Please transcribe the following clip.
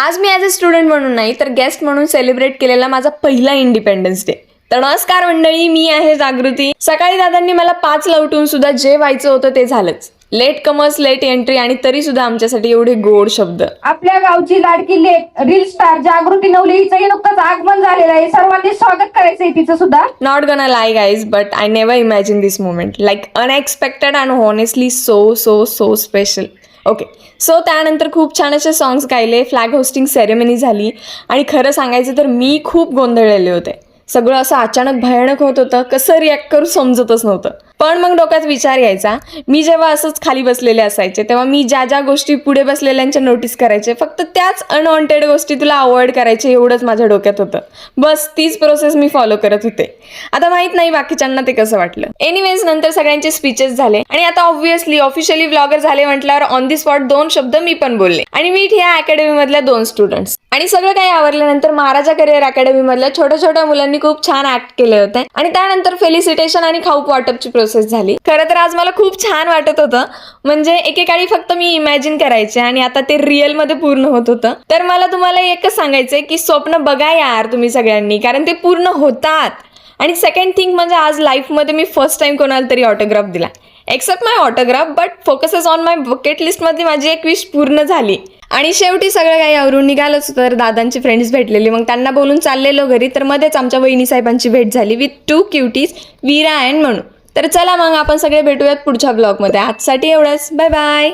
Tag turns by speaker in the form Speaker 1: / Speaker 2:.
Speaker 1: आज मी as a student म्हणून नाही तर गेस्ट म्हणून सेलिब्रेट केलेला माझा पहिला इंडिपेंडन्स डे. तर नमस्कार मंडळी, मी आहे जागृती. सकाळी दादांनी मला 5ला उठून सुद्धा जे व्हायचं होतं ते झालंच. लेट कमर्स लेट एंट्री आणि तरी सुद्धा आमच्यासाठी एवढे गोड शब्द.
Speaker 2: आपल्या गावची लाडकी लेट रील स्टार जागृती नवले हिचंही नुकतंच आगमन झालेलं आहे. सर्वांनी स्वागत करायचंय तिचं सुद्धा.
Speaker 1: Not gonna Lai guys, but I never imagine this moment. Like unexpected and honestly so special. Okay, so त्यानंतर खूप छान असे सॉंग्स गायले, फ्लॅग होस्टिंग सेरेमनी झाली आणि खरं सांगायचं तर मी खूप गोंधळलेले होते. सगळं असं अचानक भयानक होत होतं, कसं रिॲक्ट करू समजतच नव्हतं. पण मग डोक्यात विचार यायचा, मी जेव्हा असंच खाली बसलेले असायचे तेव्हा मी ज्या गोष्टी पुढे बसलेल्यांच्या नोटीस करायचे, फक्त त्याच अनवॉन्टेड गोष्टी तुला अवॉइड करायचे एवढंच माझ्या डोक्यात होतं. बस तीच प्रोसेस मी फॉलो करत होते. आता माहित नाही बाकीच्यांना ते कसं वाटलं. एनिवेज, नंतर सगळ्यांचे स्पीचेस झाले आणि आता ऑब्व्हियसली ऑफिशियली व्लॉगर झाले म्हटल्यावर ऑन दी स्पॉट 2 शब्द मी पण बोलले. आणि मी ह्या अकॅडमी मधल्या 2 स्टुडंट्स. आणि सगळं काही आवरल्यानंतर महाराजा करिअर अकॅडमी मधल्या छोट्या मुलांनी खूप छान ऍक्ट केले होते आणि त्यानंतर फेलिसिटेशन आणि खाऊ वाटपची प्रोसेस झाली. खरं तर आज मला खूप छान वाटत होतं. म्हणजे एकेकाळी फक्त मी इमॅजिन करायचे आणि आता ते रिअल मध्ये पूर्ण होत होतं. तर मला तुम्हाला एकच सांगायचंय की स्वप्न बघा यार तुम्ही सगळ्यांनी, कारण ते पूर्ण होतात. आणि सेकंड थिंग म्हणजे आज लाईफमध्ये मी फर्स्ट टाइम कोणाला तरी ऑटोग्राफ दिला. Except my autograph, but focuses on my bucket लिस्टमध्ये माझी एक विश पूर्ण झाली. आणि शेवटी सगळं काही आवरून निघालंच होतं. तर दादांची फ्रेंड्स भेटलेली, मग त्यांना बोलून चाललेलो घरी. तर मध्येच आमच्या वहिनी साहेबांची भेट झाली विथ 2 क्युटीज, वीरा अँड म्हणू. तर चला मग आपण सगळे भेटूयात पुढच्या ब्लॉगमध्ये. आजसाठी एवढंच. Bye bye.